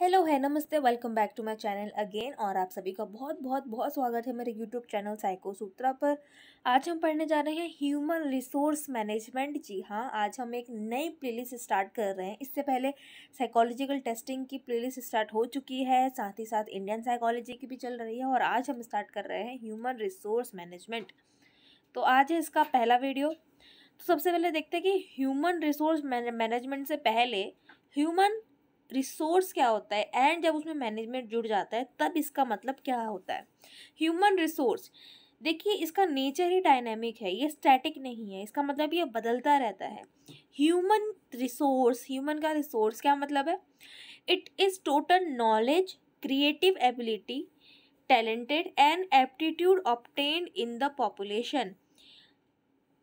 Hello है नमस्ते welcome back to my channel again. और आप सभी का बहुत बहुत बहुत स्वागत है मेरे यूट्यूब चैनल साइको सूत्रा पर। आज हम पढ़ने जा रहे हैं ह्यूमन रिसोर्स मैनेजमेंट। जी हाँ, आज हम एक नई प्लेलिस्ट स्टार्ट कर रहे हैं। इससे पहले साइकोलॉजिकल टेस्टिंग की प्लेलिस्ट स्टार्ट हो चुकी है, साथ ही साथ इंडियन साइकोलॉजी की भी चल रही है, और आज हम स्टार्ट कर रहे हैं ह्यूमन रिसोर्स मैनेजमेंट। तो आज है इसका पहला वीडियो। तो सबसे पहले देखते हैं कि ह्यूमन रिसोर्स मैनेजमेंट से पहले ह्यूमन रिसोर्स क्या होता है, एंड जब उसमें मैनेजमेंट जुड़ जाता है तब इसका मतलब क्या होता है। ह्यूमन रिसोर्स, देखिए इसका नेचर ही डायनेमिक है, ये स्टैटिक नहीं है। इसका मतलब ये बदलता रहता है। ह्यूमन रिसोर्स, ह्यूमन का रिसोर्स क्या मतलब है? It is total knowledge, creative ability, talented and aptitude obtained in the population.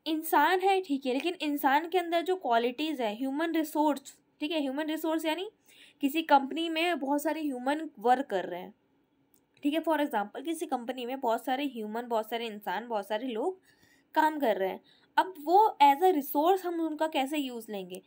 इंसान है, ठीक है, लेकिन इंसान के अंदर जो क्वालिटीज़ है, ह्यूमन रिसोर्स, ठीक है, ह्यूमन रिसोर्स यानी किसी कंपनी में बहुत सारे ह्यूमन वर्क कर रहे हैं, ठीक है। फॉर एग्जांपल किसी कंपनी में बहुत सारे ह्यूमन, बहुत सारे इंसान, बहुत सारे लोग काम कर रहे हैं। अब वो एज अ रिसोर्स हम उनका कैसे यूज़ लेंगे?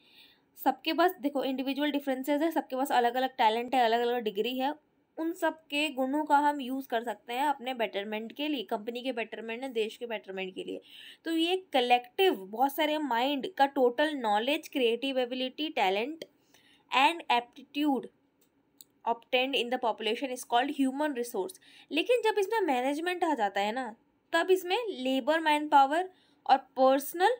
सबके पास देखो इंडिविजुअल डिफरेंसेस है, सबके पास अलग अलग टैलेंट है, अलग अलग डिग्री है। उन सब के गुणों का हम यूज़ कर सकते हैं अपने बेटरमेंट के लिए, कंपनी के बेटरमेंट, देश के बेटरमेंट के लिए। तो ये कलेक्टिव बहुत सारे माइंड का total knowledge, creative ability, talent and aptitude obtained in the population is called human resource. लेकिन जब इसमें मैनेजमेंट आ जाता है ना, तब इसमें लेबर, मैन पावर और पर्सनल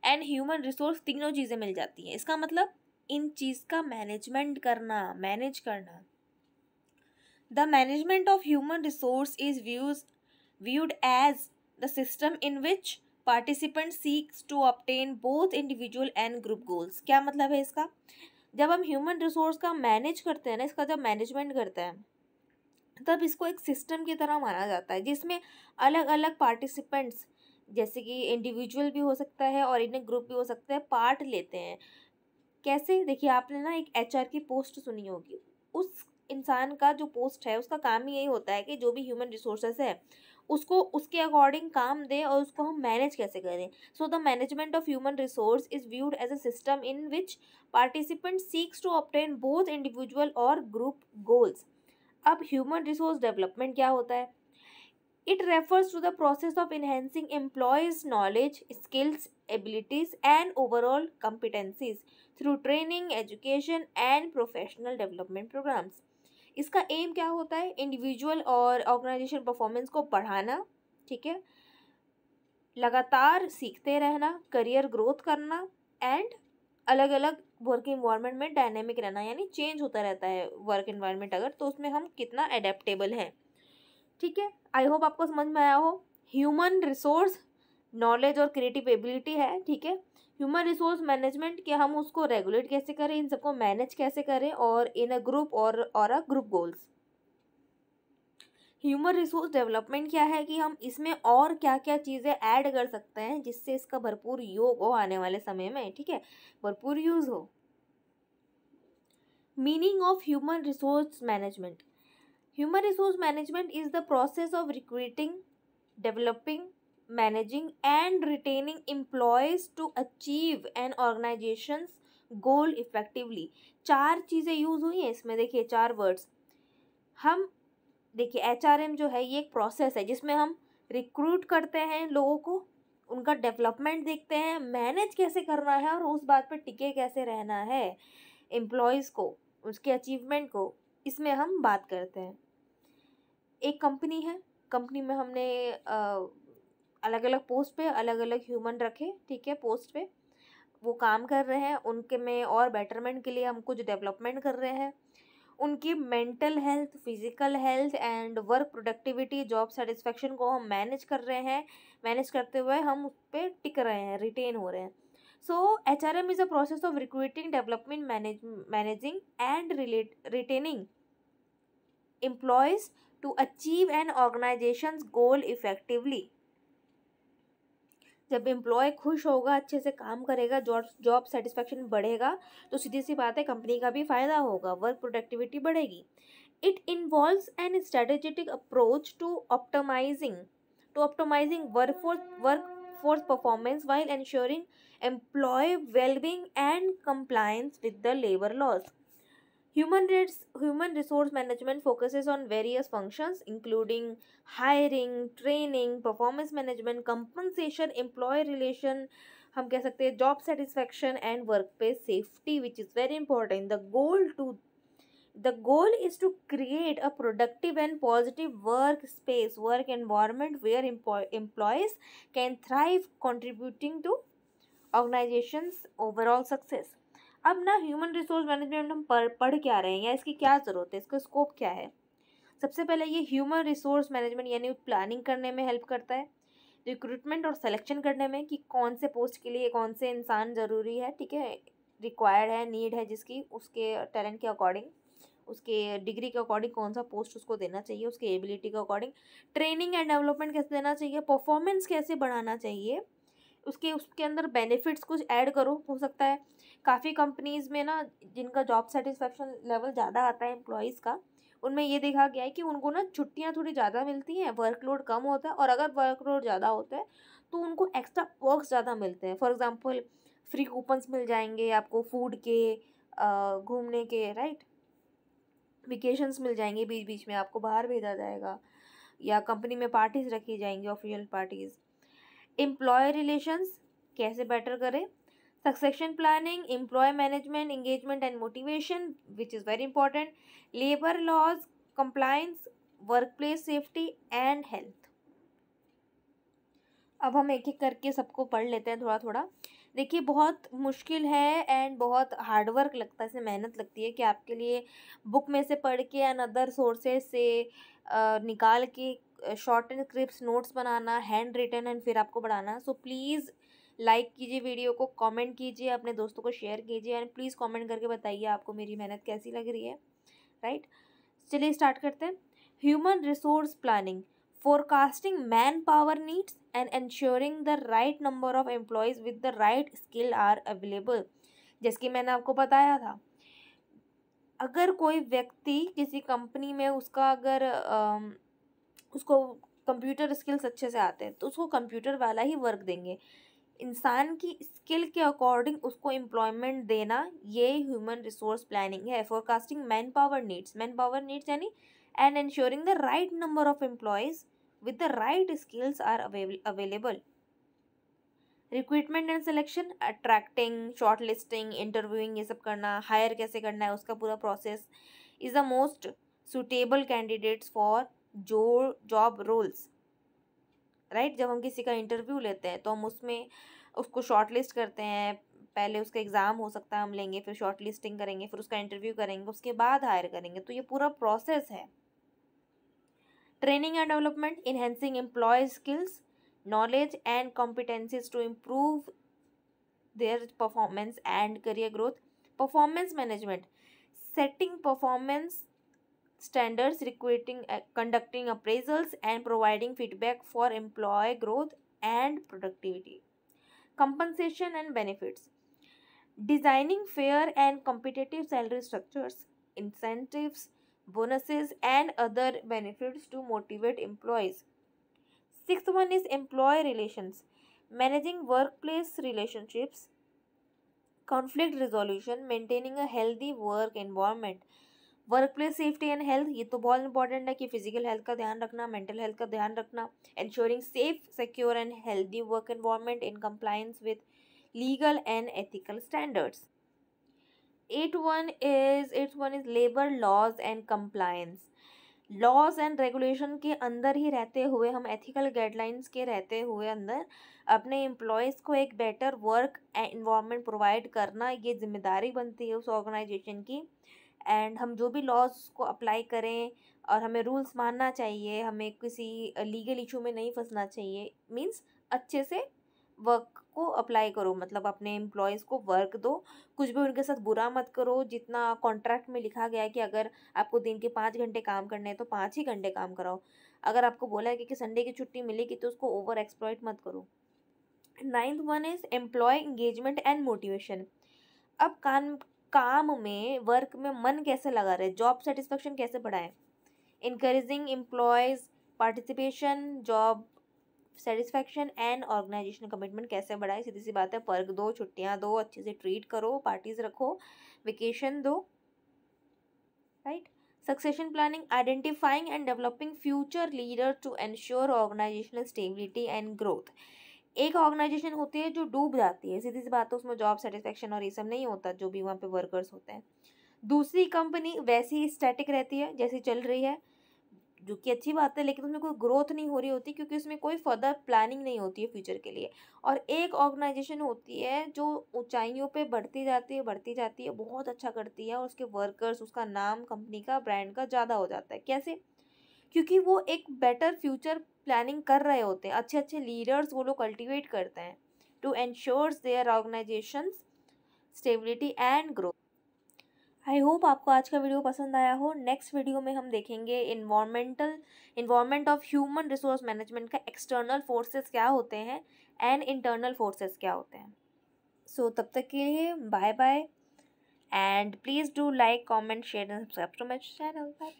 एंड ह्यूमन रिसोर्स तीनों चीज़ें मिल जाती हैं। इसका मतलब इन चीज़ का मैनेजमेंट करना, मैनेज करना। The management of human resource is viewed as the system in which participant seeks to obtain both individual and group goals। क्या मतलब है इसका? जब हम ह्यूमन रिसोर्स का मैनेज करते हैं ना, इसका जब मैनेजमेंट करते हैं तब इसको एक सिस्टम की तरह माना जाता है, जिसमें अलग अलग पार्टिसिपेंट्स, जैसे कि इंडिविजुअल भी हो सकता है और इन्हें ग्रुप भी हो सकता है, पार्ट लेते हैं। कैसे? देखिए आपने ना एक एचआर की पोस्ट सुनी होगी। उस इंसान का जो पोस्ट है उसका काम ही यही होता है कि जो भी ह्यूमन रिसोर्सेस है उसको उसके अकॉर्डिंग काम दे और उसको हम मैनेज कैसे करें। So the management of human resource is viewed as a system in which participant seeks to obtain both individual और ग्रुप गोल्स। अब ह्यूमन रिसोर्स डेवलपमेंट क्या होता है? It refers to the process of enhancing employees' knowledge, skills, abilities, and overall competencies through training, education, and professional development programs. इसका M क्या होता है? Individual और ऑर्गेनाइजेशन परफॉर्मेंस को बढ़ाना, ठीक है, लगातार सीखते रहना, करियर ग्रोथ करना, एंड अलग अलग वर्क इन्वायरमेंट में डायनेमिक रहना, यानी चेंज होता रहता है वर्क इन्वायरमेंट अगर, तो उसमें हम कितना एडेप्टेबल हैं। ठीक है, आई होप आपको समझ में आया हो। ह्यूमन रिसोर्स नॉलेज और क्रिएटिव एबिलिटी है, ठीक है। ह्यूमन रिसोर्स मैनेजमेंट कि हम उसको रेगुलेट कैसे करें, इन सबको मैनेज कैसे करें, और इन अ ग्रुप और a group goals. Human resource development क्या है कि हम इसमें और क्या क्या चीज़ें ऐड कर सकते हैं जिससे इसका भरपूर योग हो आने वाले समय में, ठीक है, भरपूर यूज़ हो। Meaning of human resource management. Human resource management is the process of recruiting, developing, managing, and retaining employees to achieve an organization's goal effectively। चार चीज़ें यूज़ हुई हैं इसमें, देखिए चार वर्ड्स। हम देखिए HRM जो है ये एक प्रोसेस है जिसमें हम रिक्रूट करते हैं लोगों को, उनका डेवलपमेंट देखते हैं, मैनेज कैसे करना है और उस बात पर टिके कैसे रहना है एम्प्लॉयज़ को, उसके अचीवमेंट को, इसमें हम बात करते हैं। एक कंपनी है, कंपनी में हमने अलग अलग पोस्ट पे अलग अलग ह्यूमन रखे, ठीक है, पोस्ट पे वो काम कर रहे हैं, उनके में और बेटरमेंट के लिए हम कुछ डेवलपमेंट कर रहे हैं। उनकी mental health, physical health and work productivity, job satisfaction को हम मैनेज कर रहे हैं। मैनेज करते हुए हम उस पर टिक रहे हैं, रिटेन हो रहे हैं। सो HRM is a process of recruiting, development, managing and retaining employees to achieve an organization's goal effectively। जब एम्प्लॉय खुश होगा, अच्छे से काम करेगा, जॉब सेटिस्फेक्शन बढ़ेगा, तो सीधी सी बात है कंपनी का भी फायदा होगा, वर्क प्रोडक्टिविटी बढ़ेगी। It involves an strategic approach to optimising workforce performance while ensuring employee well-being and compliance with the labor laws। Human resource management focuses on various functions including hiring, training, performance management, compensation, employee relation, हम कह सकते हैं job satisfaction and workplace safety, which is very important. The goal is to create a productive and positive work environment where employees can thrive, contributing to organization's overall success. अब ना human resource management हम पढ़ क्या रहे हैं या इसकी क्या ज़रूरत है, इसका स्कोप क्या है? सबसे पहले ये ह्यूमन रिसोर्स मैनेजमेंट यानी प्लानिंग करने में हेल्प करता है, रिक्रूटमेंट और सिलेक्शन करने में कि कौन से पोस्ट के लिए कौन से इंसान ज़रूरी है, ठीक है, रिक्वायर्ड है, नीड है जिसकी, उसके टैलेंट के अकॉर्डिंग, उसके डिग्री के अकॉर्डिंग कौन सा पोस्ट उसको देना चाहिए, उसके एबिलिटी के अकॉर्डिंग, ट्रेनिंग एंड डेवलपमेंट कैसे देना चाहिए, परफॉर्मेंस कैसे बढ़ाना चाहिए, उसके अंदर बेनिफिट्स कुछ ऐड करो। हो सकता है काफ़ी कंपनीज़ में ना जिनका जॉब सेटिस्फेक्शन लेवल ज़्यादा आता है एम्प्लॉयज़ का, उनमें ये देखा गया है कि उनको ना छुट्टियाँ थोड़ी ज़्यादा मिलती हैं, वर्कलोड कम होता है, और अगर वर्कलोड ज़्यादा होता है तो उनको एक्स्ट्रा वर्क्स ज़्यादा मिलते हैं। फॉर एग्जांपल फ्री कूपन्स मिल जाएंगे आपको फूड के, घूमने के, राइट, वेकेशंस मिल जाएंगे, बीच बीच में आपको बाहर भेजा जाएगा, या कंपनी में पार्टीज रखी जाएंगी, ऑफिशियल पार्टीज। एम्प्लॉय रिलेशंस कैसे बेटर करें, succession planning, employ management, engagement and motivation which is very important, labour laws, compliance, workplace safety and health. अब हम एक एक करके सबको पढ़ लेते हैं थोड़ा थोड़ा। देखिए बहुत मुश्किल है एंड बहुत हार्डवर्क लगता है, इसमें मेहनत लगती है कि आपके लिए बुक में से पढ़ के एंड अदर सोर्सेज से निकाल के शॉर्ट एंड क्रिप्स नोट्स बनाना, हैंड रिटन, एंड फिर आपको पढ़ाना। सो प्लीज़ लाइक कीजिए वीडियो को, कमेंट कीजिए, अपने दोस्तों को शेयर कीजिए, एंड प्लीज़ कमेंट करके बताइए आपको मेरी मेहनत कैसी लग रही है, राइट। चलिए स्टार्ट करते हैं। Human resource planning, forecasting manpower needs and ensuring the right number of employees with the right skill are available। जैसे कि मैंने आपको बताया था, अगर कोई व्यक्ति किसी कंपनी में उसका अगर उसको कंप्यूटर स्किल्स अच्छे से आते हैं तो उसको कंप्यूटर वाला ही वर्क देंगे। इंसान की स्किल के अकॉर्डिंग उसको एम्प्लॉयमेंट देना, ये ह्यूमन रिसोर्स प्लानिंग है। फोरकास्टिंग मैन पावर नीड्स यानी and ensuring the right number of employees with the right skills are available। Recruitment and selection, attracting, short listing, interviewing, ये सब करना, हायर कैसे करना है उसका पूरा process, is the most suitable candidates for जो जॉब रोल्स, राइट। जब हम किसी का इंटरव्यू लेते हैं तो हम उसमें उसको शॉर्ट लिस्ट करते हैं, पहले उसका एग्ज़ाम हो सकता है हम लेंगे, फिर शॉर्ट लिस्टिंग करेंगे, फिर उसका इंटरव्यू करेंगे, उसके बाद हायर करेंगे, तो ये पूरा प्रोसेस है। Training and development, enhancing employ skills, knowledge and competencies to improve their performance and career growth। Performance management, setting performance standards, conducting appraisals and providing feedback for employee growth and productivity। Compensation and benefits, designing fair and competitive salary structures, incentives, bonuses and other benefits to motivate employees। Sixth one is employee relations, managing workplace relationships, conflict resolution, maintaining a healthy work environment। Workplace safety and health, ये तो बहुत important है कि physical health का ध्यान रखना, mental health का ध्यान रखना, ensuring safe, secure and healthy work environment in compliance with legal and ethical standards। Eighth one is labor laws and compliance, laws and regulation के अंदर ही रहते हुए, हम एथिकल गाइडलाइंस के रहते हुए अंदर अपने एम्प्लॉयज़ को एक बेटर वर्क एनवायरनमेंट प्रोवाइड करना, ये जिम्मेदारी बनती है उस ऑर्गेनाइजेशन की। एंड हम जो भी लॉज को अप्लाई करें और हमें रूल्स मानना चाहिए, हमें किसी लीगल इशू में नहीं फंसना चाहिए, मीन्स अच्छे से वर्क को अप्लाई करो, मतलब अपने एम्प्लॉयज़ को वर्क दो, कुछ भी उनके साथ बुरा मत करो। जितना कॉन्ट्रैक्ट में लिखा गया है कि अगर आपको दिन के 5 घंटे काम करने हैं तो 5 ही घंटे काम कराओ, अगर आपको बोला है कि संडे की छुट्टी मिलेगी तो उसको ओवर एक्सप्लॉइट मत करो। Ninth one is employ engagement and motivation. अब काम में, वर्क में मन कैसे लगा रहे, जॉब सेटिस्फेक्शन कैसे बढ़ाएं, encouraging employees participation, job satisfaction and organisation commitment कैसे बढ़ाए। सीधी सी बात है, पर्क दो, छुट्टियां दो, अच्छे से ट्रीट करो, पार्टीज रखो, वेकेशन दो, succession planning, identifying and developing future leader to ensure organisational stability and growth. एक ऑर्गेनाइजेशन होती है जो डूब जाती है, सीधी सी बात है, उसमें जॉब सेटिस्फेक्शन और ये सब नहीं होता जो भी वहाँ पे वर्कर्स होते हैं। दूसरी कंपनी वैसी ही स्टैटिक रहती है जैसी चल रही है, जो कि अच्छी बात है, लेकिन उसमें कोई ग्रोथ नहीं हो रही होती क्योंकि उसमें कोई फर्दर प्लानिंग नहीं होती है फ्यूचर के लिए। और एक ऑर्गेनाइजेशन होती है जो ऊंचाइयों पे बढ़ती जाती है, बहुत अच्छा करती है और उसके वर्कर्स, उसका नाम कंपनी का, ब्रांड का ज़्यादा हो जाता है। कैसे? क्योंकि वो एक बेटर फ्यूचर प्लानिंग कर रहे होते हैं, अच्छे अच्छे लीडर्स वो लोग कल्टिवेट करते हैं to ensures their organisations stability and growth. I hope आपको आज का वीडियो पसंद आया हो। नेक्स्ट वीडियो में हम देखेंगे environment of human resource management का एक्सटर्नल फोर्सेस क्या होते हैं एंड इंटरनल फोर्सेस क्या होते हैं। सो तब तक के लिए bye bye and please do like, comment, share and subscribe to my channel. Bye.